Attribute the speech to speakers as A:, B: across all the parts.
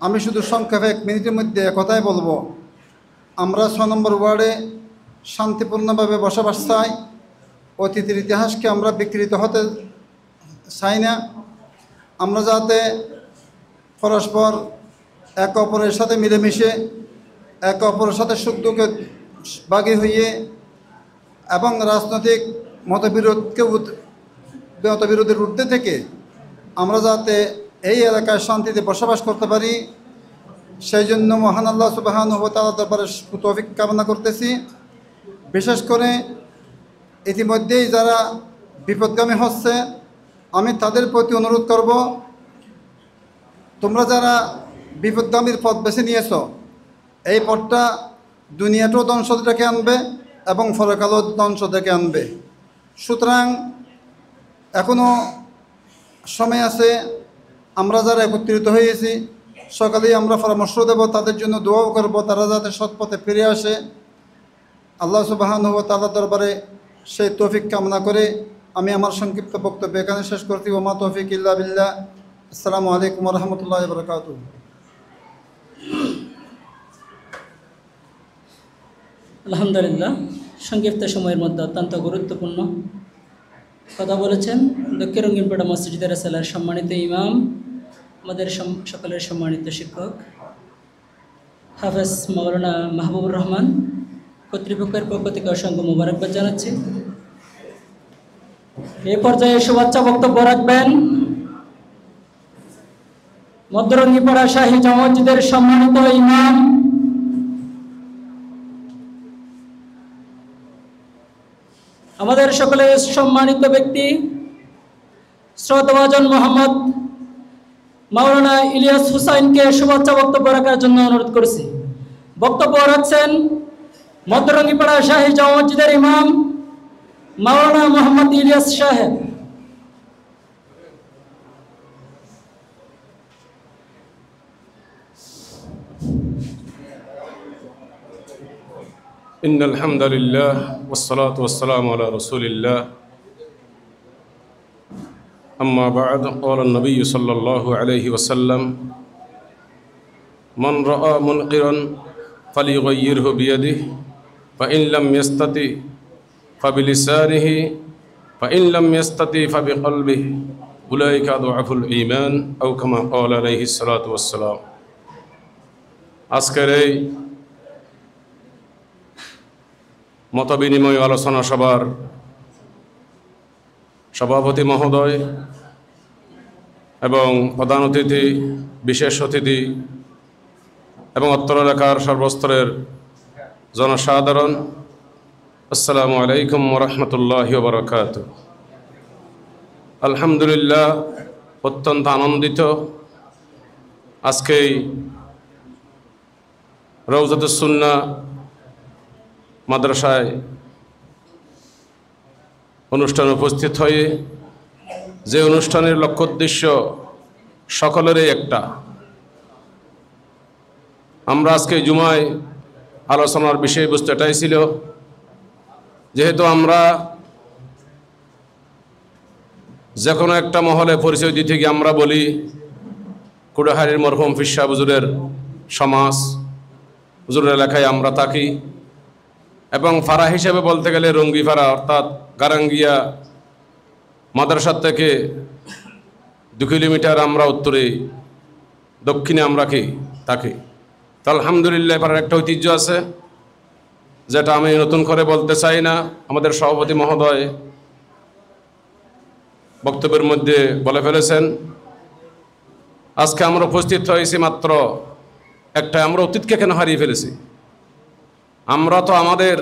A: আমি শুধু সংক্ষেপে 1 মিনিটের মধ্যে কথাই বলবো। আমরা 6 নম্বর ওয়ার্ডে শান্তিপূর্ণভাবে বসবাস চাই। অতীতের ইতিহাসকে আমরা বিকৃত হতে চাই না। আমরা যাতে পরস্পর একে অপরের সাথে মিলেমিশে একে অপরের সাথে সুখ দুঃখে ভাগী হয়ে এবং রাজনৈতিক মতবিরোধের ঊর্ধ্বে থেকে আমরা যাতে এই এলাকায় শান্তিতে বসবাস করতে পারি, সেই জন্য মহান আল্লাহ সুবহানাহু ওয়া তাআলার দরবারে তৌফিক কামনা করতেছি। বিশেষ করে ইতিমধ্যেই যারা বিপদগামী হচ্ছে, আমি তাদের প্রতি অনুরোধ করব, তোমরা যারা বিপদগামীর পথ বেছে নিয়েছ, এই পথটা দুনিয়াটাও ধ্বংস ডেকে আনবে এবং পরকালও ধ্বংস ডেকে আনবে। সুতরাং এখনও সময় আছে। আমরা যারা একত্রিত হয়েছি সকালেই আমরা পরামর্শ দেব, তাদের জন্য দোয়াও করব, তারা যাতে সৎপথে ফিরে আসে। আল্লাহ সুবহানাহু ওয়া তাআলার দরবারে সেই তৌফিক কামনা করে আমি আমার সংক্ষিপ্ত বক্তব্য এখানে শেষ করছি। ওমা তৌফিক ইল্লা বিল্লাহ। আসসালামু আলাইকুম ওয়া রাহমাতুল্লাহি ওয়া বারাকাতুহু।
B: আলহামদুলিল্লাহ, সংক্ষিপ্ত সময়ের মধ্যে অত্যন্ত গুরুত্বপূর্ণ কথা বলেছেন দক্ষিণ রঙ্গিনপাড়া মসজিদের রাসালার সম্মানিত ইমাম, আমাদের সকলের সম্মানিত শিক্ষক হাফেজ মাওলানা মাহবুবুর রহমান। কর্তৃপক্ষের পক্ষ থেকে অসংখ্য মোবারকবাদ জানাচ্ছি। এই পর্যায়ে শুভেচ্ছা বক্তব্য রাখবেন মধ্যরঙ্গিপাড়া শাহী জামে মসজিদের সম্মানিত ইমাম আমাদের সকলের সম্মানিত ব্যক্তি শ্রদ্ধাভাজন মোহাম্মদ মাওলানা ইলিয়াস হুসাইনকে শুভেচ্ছা বক্তব্য রাখার জন্য অনুরোধ করেছি। বক্তব্য রাখছেন মধ্যরঙ্গিপাড়া শাহী জামে মসজিদের ইমাম মাওলানা মোহাম্মদ ইলিয়াস সাহেব।
C: إن الحمد لله والصلاة والسلام على رسول الله أما بعد قال النبي صلى الله عليه وسلم من رأى منكرا فليغيره بيده فإن لم يستطع فبلسانه فإن لم يستطع فبقلبه أولئك أضعف الإيمان أو كما قال عليه الصلاة والسلام। আজকের এই মতবিনিময় আলোচনা সভার সভাপতি মহোদয় এবং প্রধান অতিথি, বিশেষ অতিথি এবং অত্র এলাকার সর্বস্তরের জনসাধারণ, আসসালামু আলাইকুম ওয়া রাহমাতুল্লাহি ওয়া বারাকাতুহু। আলহামদুলিল্লাহ, অত্যন্ত আনন্দিত আজকেই রওজাতুস সুন্নাহ মাদ্রাসায় অনুষ্ঠানে উপস্থিত হয়ে, যে অনুষ্ঠানের লক্ষ্য উদ্দেশ্য সকলেরই একটা। আমরা আজকে জুমায় আলোচনার বিষয়বস্তু এটাই ছিল, যেহেতু আমরা যে কোনো একটা মহলে পরিচয় দিতে গিয়ে আমরা বলি কুড়াহারির মরহুম পীর সাহেব হুজুরের সমাজ, হুজুরের এলাকায় আমরা থাকি, এবং ফাড়া হিসেবে বলতে গেলে রঙ্গিপাড়া অর্থাৎ গারাঙ্গিয়া মাদ্রাসার থেকে 2 কিলোমিটার আমরা উত্তরে দক্ষিণে আমরা কি থাকি। তো আলহামদুলিল্লাহ, পাড়ার একটা ঐতিহ্য আছে যেটা আমি নতুন করে বলতে চাই না। আমাদের সভাপতি মহোদয় বক্তব্যের মধ্যে বলে ফেলেছেন। আজকে আমরা উপস্থিত হয়েছি মাত্র একটা, আমরা অতীতকে কেন হারিয়ে ফেলেছি? আমরা তো আমাদের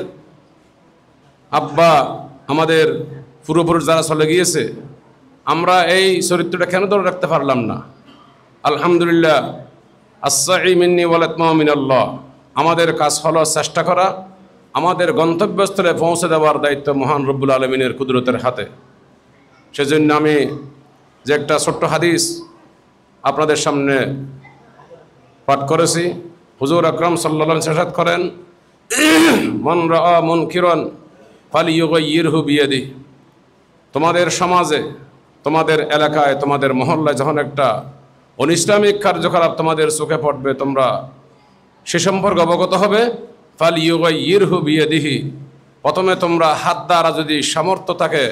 C: আব্বা, আমাদের পূর্বপুরুষ যারা চলে গিয়েছে, আমরা এই চরিত্রটা কেন ধরে রাখতে পারলাম না? আলহামদুলিল্লাহ, আস-সাঈ মিন্নি ওয়াল ইতমাউ মিনাল্লাহ। আমাদের কাজ হলো চেষ্টা করা, আমাদের গন্তব্যস্থলে পৌঁছে দেওয়ার দায়িত্ব মহান রব্বুল আলমিনের কুদরতের হাতে। সেজন্য আমি যে একটা ছোট্ট হাদিস আপনাদের সামনে পাঠ করেছি, হুজুর আকরাম সাল্লাল্লাহু আলাইহি ওয়াসাল্লাম ইরশাদ করেন, মান রাআ মুনকিরান ফালিয়ুগাইয়িরহু বিয়াদিহি। তোমাদের সমাজে, তোমাদের এলাকায়, তোমাদের মহল্লায় যখন একটা অনিসলামিক কার্যকলাপ তোমাদের চোখে পড়বে, তোমরা সে সম্পর্কে অবগত হবে। ফালইয়ুগাইয়িরহু বিয়াদিহি, প্রথমে তোমরা হাত দ্বারা যদি সামর্থ্য থাকে,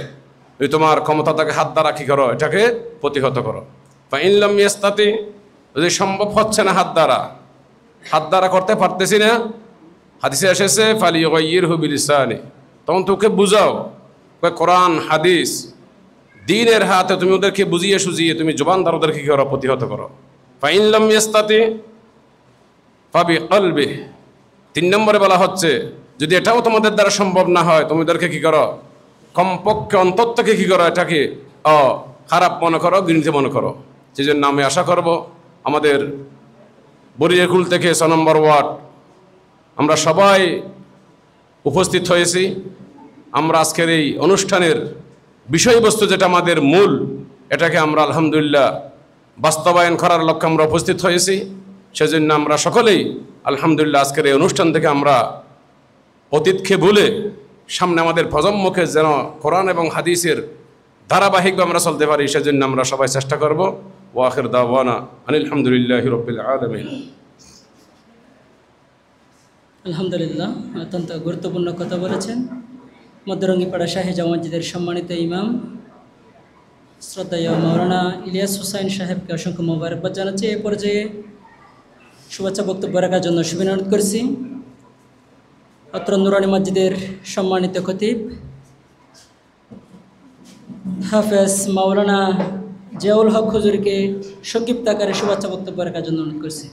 C: যদি তোমার ক্ষমতা থাকে, হাত দ্বারা কী করো, এটাকে প্রতিহত করো। ফাইন লাম ইয়াস্তাতি, যদি সম্ভব হচ্ছে না হাত দ্বারা করতে পারতেছি না, হাদিসে এসেছে ফালইয়ুগাইয়িরহু বিলিসানি, তখন তোকে বুঝাও, কোরআন হাদিস দ্বীনের হাতে তুমি ওদেরকে বুঝিয়ে সুঝিয়ে তুমি জবান দ্বারা ওদেরকে কী করো, প্রতিহত করো। ফাইন লাম ইয়াস্তাতি ফাবিকলবি, 3 নম্বরে বলা হচ্ছে যদি এটাও তোমাদের দ্বারা সম্ভব না হয়, তুমি ওদেরকে কী করো, কমপক্ষে অন্তর থেকে কী করো, এটাকে খারাপ মনে করো, ঘৃণিত মনে করো। সেই জন্য আমি আশা করব আমাদের বরিয়াকুল থেকে 6 নম্বর ওয়ার্ড আমরা সবাই উপস্থিত হয়েছি। আমরা আজকের এই অনুষ্ঠানের বিষয়বস্তু যেটা আমাদের মূল, এটাকে আমরা আলহামদুলিল্লাহ বাস্তবায়ন করার লক্ষ্যে আমরা উপস্থিত হয়েছি। সেজন্য আমরা সকলেই আলহামদুলিল্লাহ আজকের এই অনুষ্ঠান থেকে আমরা অতীতকে ভুলে সামনে আমাদের প্রজন্মকে যেন কোরআন এবং হাদিসের ধারাবাহিকভাবে আমরা চলতে পারি, সেজন্য আমরা সবাই চেষ্টা করব। ওয়া আখির দাওয়ানা আনিল হামদুলিল্লাহি রাব্বিল আলামিন।
B: আলহামদুলিল্লাহ, অত্যন্ত গুরুত্বপূর্ণ কথা বলেছেন মধ্যরঙ্গিপাড়া শাহী জামা মসজিদের সম্মানিত ইমাম শ্রদ্ধেয় মাওলানা ইলিয়াস হুসাইন সাহেবকে অসংখ্য মোবারকবাদ জানাচ্ছি। এ পর্যায়ে শুভেচ্ছা বক্তব্য রাখার জন্য শুভেচ্ছা অনুরোধ করছি অত্র নুরানি মসজিদের সম্মানিত খতিব হাফেজ মাওলানা জিয়াউল হক হুজুরকে সংক্ষিপ্ত আকারে শুভেচ্ছা বক্তব্য রাখার জন্য অনুরোধ করছি।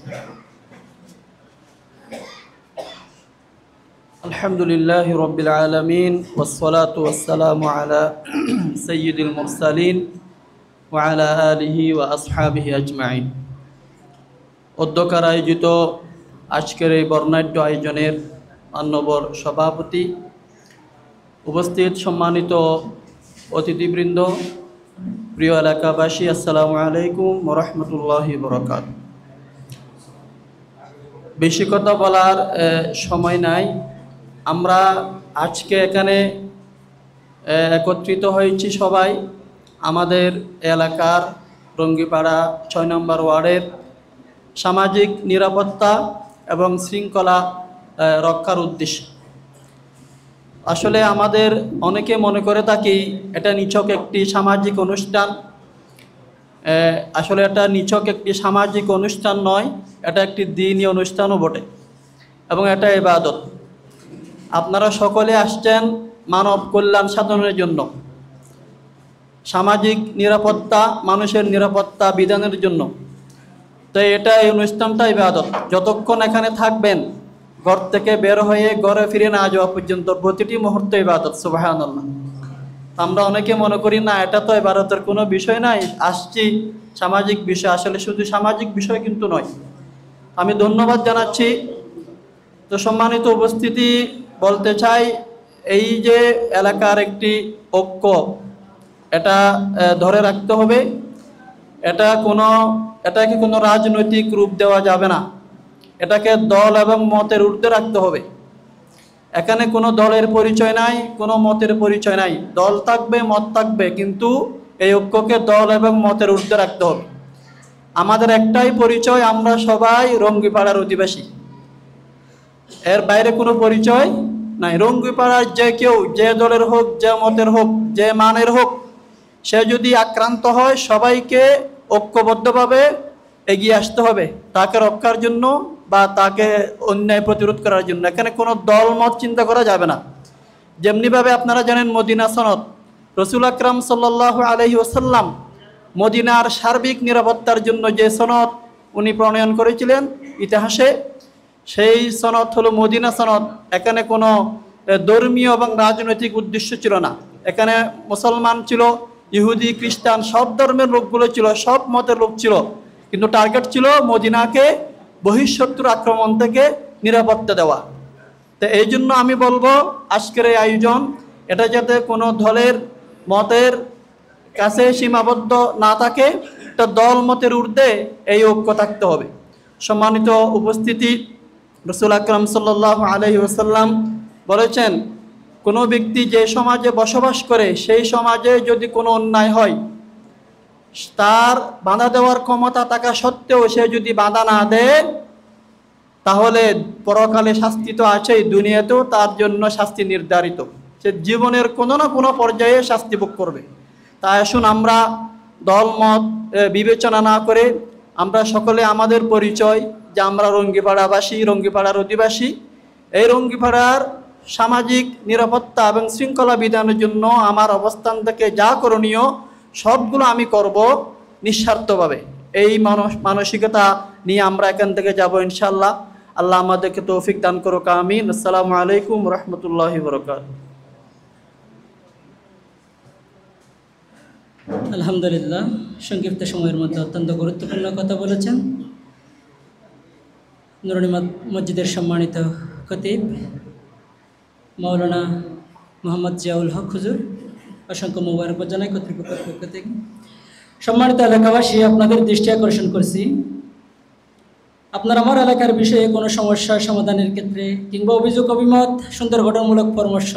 D: আলহামদুলিল্লাহি রাব্বিল আলামিন ওয়াসসালাতু ওয়াসসালামু আলা সাইয়্যিদিল মুরসালিন ওয়া আলা আলিহি ওয়া আসহাবিহি আজমাইন। অধ্যক্ষের আয়োজিত আজকের এই বর্ণাঢ্য আয়োজনের মান্যবর সভাপতি, উপস্থিত সম্মানিত অতিথিবৃন্দ, প্রিয় এলাকাবাসী, আসসালামু আলাইকুম ওয়া রাহমাতুল্লাহি ওয়া বারাকাতুহু। বেশি কথা বলার সময় নাই। আমরা আজকে এখানে একত্রিত হয়েছি সবাই আমাদের এলাকার রঙ্গিপাড়া 6 নম্বর ওয়ার্ডের সামাজিক নিরাপত্তা এবং শৃঙ্খলা রক্ষার উদ্দেশ্যে। আসলে আমাদের অনেকে মনে করে থাকি এটা নিছক একটি সামাজিক অনুষ্ঠান। আসলে এটা নিছক একটি সামাজিক অনুষ্ঠান নয়, এটা একটি দ্বীনি অনুষ্ঠানও বটে এবং এটা ইবাদত। আপনারা সকলে আসছেন মানব কল্যাণ সাধনের জন্য, সামাজিক নিরাপত্তা, মানুষের নিরাপত্তা বিধানের জন্য। তো এটা এই অনুষ্ঠানটা ইবাদত। যতক্ষণ এখানে থাকবেন, ঘর থেকে বের হয়ে ঘরে ফিরে না যাওয়া পর্যন্ত প্রতিটি মুহূর্ত ইবাদত। সুবহানাল্লাহ। আমরা অনেকে মনে করি না এটা তো ইবাদতের কোনো বিষয় নাই, আসছি সামাজিক বিষয়। আসলে শুধু সামাজিক বিষয় কিন্তু নয়। আমি ধন্যবাদ জানাচ্ছি। তো সম্মানিত উপস্থিতি, বলতে চাই এই যে এলাকার একটি ঐক্য, এটা ধরে রাখতে হবে। এটাকে কোনো রাজনৈতিক রূপ দেওয়া যাবে না। এটাকে দল এবং মতের ঊর্ধ্বে রাখতে হবে। এখানে কোনো দলের পরিচয় নাই, কোনো মতের পরিচয় নাই। দল থাকবে, মত থাকবে, কিন্তু এই ঐক্যকে দল এবং মতের ঊর্ধ্বে রাখতে হবে। আমাদের একটাই পরিচয়, আমরা সবাই রঙ্গিপাড়ার অধিবাসী। এর বাইরে কোনো পরিচয় নাই। রঙ্গিপাড়ার যে কেউ, যে দলের হোক, যে মতের হোক, যে মানের হোক, সে যদি আক্রান্ত হয়, সবাইকে ঐক্যবদ্ধভাবে এগিয়ে আসতে হবে তাকে রক্ষার জন্য বা তাকে অন্যায় প্রতিরোধ করার জন্য। এখানে কোনো দল মত চিন্তা করা যাবে না। যেমনিভাবে আপনারা জানেন মদিনা সনদ, রসুল আকরাম সাল্লাল্লাহু আলাইহি ওয়াসাল্লাম মদিনার সার্বিক নিরাপত্তার জন্য যে সনদ উনি প্রণয়ন করেছিলেন ইতিহাসে, সেই সনদ হলো মদিনা সনদ। এখানে কোনো ধর্মীয় এবং রাজনৈতিক উদ্দেশ্য ছিল না। এখানে মুসলমান ছিল, ইহুদি, খ্রিস্টান, সব ধর্মের লোকগুলো ছিল, সব মতের লোক ছিল, কিন্তু টার্গেট ছিল মদিনাকে বহিঃশত্রুর আক্রমণ থেকে নিরাপত্তা দেওয়া। তো এই জন্য আমি বলবো আজকের এই আয়োজন, এটা যাতে কোনো দলের মতের কাছে সীমাবদ্ধ না থাকে, এটা দল মতের ঊর্ধ্বে এই ঐক্য থাকতে হবে। সম্মানিত উপস্থিতি, রসুল আকরাম সাল্লাল্লাহু আলাইহি ওয়াসাল্লাম বলেছেন, কোনো ব্যক্তি যে সমাজে বসবাস করে সেই সমাজে যদি কোনো অন্যায় হয়, তার বাধা দেওয়ার ক্ষমতা থাকা সত্ত্বেও সে যদি বাধা না দেয়, তাহলে পরকালে শাস্তি তো আছেই, দুনিয়াতেও তার জন্য শাস্তি নির্ধারিত। সে জীবনের কোনো না কোনো পর্যায়ে শাস্তি ভোগ করবে। তাই আসুন আমরা দলমত বিবেচনা না করে আমরা সকলে আমাদের পরিচয় যে আমরা রঙ্গিপাড়াবাসী, রঙ্গিপাড়ার অধিবাসী। এই রঙ্গিপাড়ার সামাজিক নিরাপত্তা এবং শৃঙ্খলা বিধানের জন্য আমার অবস্থান থেকে যা করণীয় সবগুলো আমি করব নিঃস্বার্থভাবে। এই মানসিকতা নিয়ে আমরা এখান থেকে যাব ইনশাআল্লাহ। আল্লাহ আমাদেরকে তৌফিক দান করুক, আমিন। আসসালামু আলাইকুম রহমতুল্লাহি বরকাতুহু।
B: আলহামদুলিল্লাহ, সংক্ষিপ্ত সময়ের মধ্যে অত্যন্ত গুরুত্বপূর্ণ কথা বলেছেন নুরানি মসজিদের সম্মানিত খতিব মাওলানা মোহাম্মদ জিয়াউল হক হুজুর। অসংখ্য মোবারকবাদ জানাই কর্তৃপক্ষের পক্ষ থেকে। সম্মানিত এলাকাবাসী, আপনাদের দৃষ্টি আকর্ষণ করছি, আপনার আমার এলাকার বিষয়ে কোনো সমস্যা সমাধানের ক্ষেত্রে কিংবা অভিযোগ, অভিমত, সুন্দর গঠনমূলক পরামর্শ,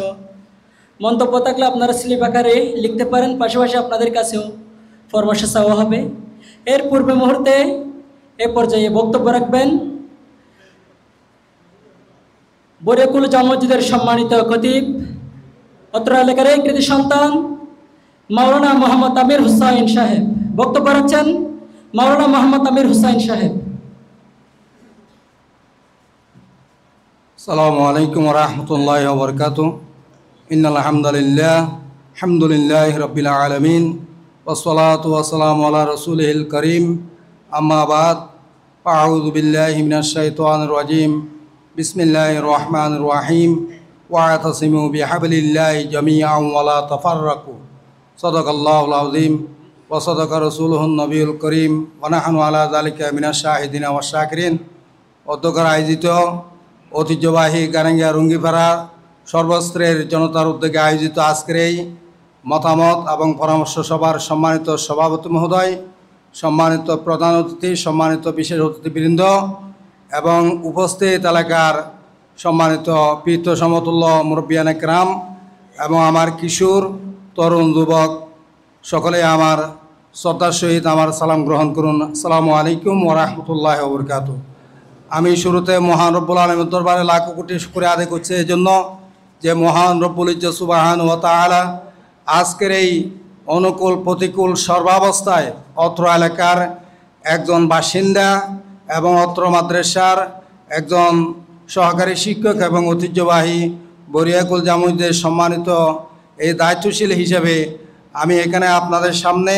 B: মন্তব্য থাকলে আপনারা স্লিপ আকারে লিখতে পারেন। পাশাপাশি আপনাদের কাছেও পরামর্শ চাওয়া হবে। এর পূর্বে মুহূর্তে এ পর্যায়ে বক্তব্য রাখবেন বরিয়াকুল জামে মসজিদের সম্মানিত খতিব, অত্র এলাকার এই কৃতি সন্তান মাওলানা মোহাম্মদ আমির হুসাইন সাহেব। বক্তব্য রাখছেন মাওলানা মোহাম্মদ আমির হুসাইন সাহেব।
E: আসসালামু আলাইকুম ওয়া রাহমাতুল্লাহি ওয়া বারাকাতুহু। ইন্নাল হামদুলিল্লাহ হামদুলিল্লাহি রাব্বিল আলামিন ওয়াসসালাতু ওয়াসসালামু আলা রাসূলিল কারীম। আম্মা বাদ, আউযু বিল্লাহি মিনাশ শাইতানির রাজীম। বিসমিল্লাহির রহমানির রহিম। ওয়া'তাসিমু বিহাবলিল্লাহি জামিআন ওয়া লা তাফাররাকু। সাদাকাল্লাহুল আযীম ওয়া সাদাকা রাসূলুহুন নবিয়ুল কারীম ওয়া নাহনু আলা যালিকা মিনাশ শাহিদিনা ওয়াশ শাকিরিন। অধ্যক্ষের আয়োজিত ঐতিহ্যবাহী গারাঙ্গিয়া রঙ্গিপাড়া সর্বস্তরের জনতার উদ্যোগে আয়োজিত আজকের এই মতামত এবং পরামর্শ সভার সম্মানিত সভাপতি মহোদয়, সম্মানিত প্রধান অতিথি, সম্মানিত বিশেষ অতিথিবৃন্দ এবং উপস্থিত এলাকার সম্মানিত পীর সমতুল্য মুরব্বিয়ান একরাম এবং আমার কিশোর তরুণ যুবক, সকলে আমার শ্রদ্ধার সহিত আমার সালাম গ্রহণ করুন। আসসালামু আলাইকুম ওয়া রাহমাতুল্লাহি ওয়া বারাকাতুহু। আমি শুরুতে মহান রব্বুল আলামিনের দরবারে লাখ কোটি শুকরিয়া আদায় করছি এই জন্য যে মহান রব্বুল ইজ্জত সুবহানাহু ওয়া তাআলা আজকের এই অনুকূল প্রতিকূল সর্বাবস্থায় অত্র এলাকার একজন বাসিন্দা এবং অত্র মাদ্রাসার একজন সহকারী শিক্ষক এবং ঐতিহ্যবাহী বরিয়াকুল জামে মসজিদের সম্মানিত এই দায়িত্বশীল হিসেবে আমি এখানে আপনাদের সামনে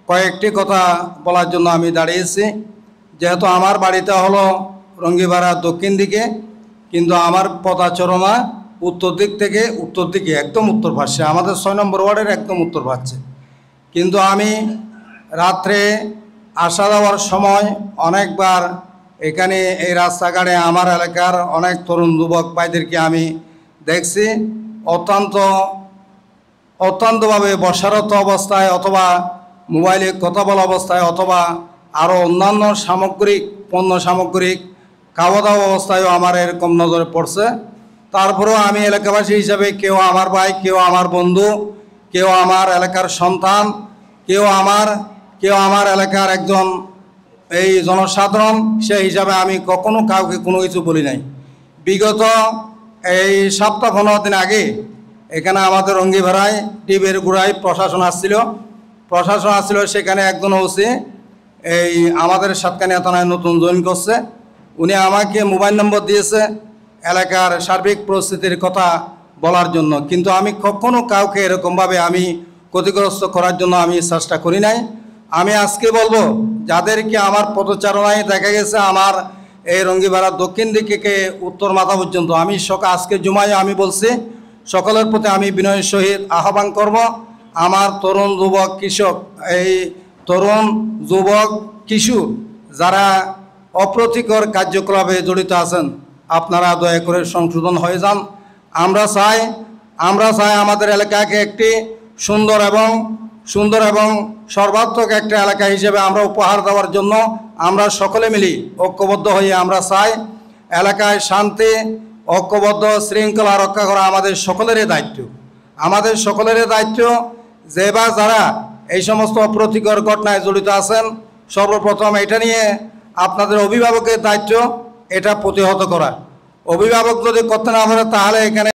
E: কয়েকটি কথা বলার জন্য আমি দাঁড়িয়েছি। যেহেতু আমার বাড়িটা হলো রঙ্গিপাড়ার দক্ষিণ দিকে, কিন্তু আমার পদাচরণা উত্তর দিক থেকে উত্তর দিকে একদম উত্তর ভাসছে, আমাদের 6 নম্বর ওয়ার্ডের একদম উত্তর ভাসছে। কিন্তু আমি রাত্রে আসা যাওয়ার সময় অনেকবার এখানে এই রাস্তাঘাটে আমার এলাকার অনেক তরুণ যুবক ভাইদেরকে আমি দেখছি অত্যন্তভাবে বসারত অবস্থায় অথবা মোবাইলে কথা বলা অবস্থায় অথবা আরও অন্যান্য পণ্য সামগ্রিক খাওয়া দাওয়া অবস্থায়ও আমার এরকম নজরে পড়ছে। তারপরেও আমি এলাকাবাসী হিসাবে কেউ আমার ভাই, কেউ আমার বন্ধু, কেউ আমার এলাকার সন্তান, কেউ আমার এলাকার একজন এই জনসাধারণ, সেই হিসাবে আমি কখনো কাউকে কোনো কিছু বলি নাই। বিগত এই সপ্তাহ 15 দিন আগে এখানে আমাদের রঙ্গিপাড়ায় টিবের গুড়ায় প্রশাসন আসছিল। সেখানে একজন ওসি এই আমাদের সাতকানিয়া থানায় নতুন জয়েন করছে। উনি আমাকে মোবাইল নম্বর দিয়েছে এলাকার সার্বিক পরিস্থিতির কথা বলার জন্য, কিন্তু আমি কখনো কাউকে এরকমভাবে আমি ক্ষতিগ্রস্ত করার জন্য আমি চেষ্টা করি নাই। আমি আজকে বলবো, যাদেরকে আমার পদচারণায় দেখা গেছে আমার এই রঙ্গিপাড়ার দক্ষিণ দিকে উত্তর মাথা পর্যন্ত, আমি আজকে জুমায় আমি বলছি সকলের প্রতি আমি বিনয়ের সহিত আহ্বান করব, আমার তরুণ যুবক কিশোর যারা অপ্রীতিকর কার্যকলাপে জড়িত আছেন, আপনারা দয়া করে সংশোধন হয়ে যান। আমরা চাই আমাদের এলাকাকে একটি সুন্দর এবং সর্বাত্মক একটা এলাকা হিসেবে আমরা উপহার দেওয়ার জন্য আমরা সকলে মিলি ঐক্যবদ্ধ হয়ে আমরা চাই এলাকায় শান্তি, ঐক্যবদ্ধ শৃঙ্খলা রক্ষা করা আমাদের সকলেরই দায়িত্ব। যে বা যারা এই সমস্ত অপ্রীতিকর ঘটনায় জড়িত আছেন, সর্বপ্রথম এটা নিয়ে আপনাদের অভিভাবকের দায়িত্ব এটা প্রতিহত করা। অভিভাবক যদি করতে না পারে তাহলে এখানে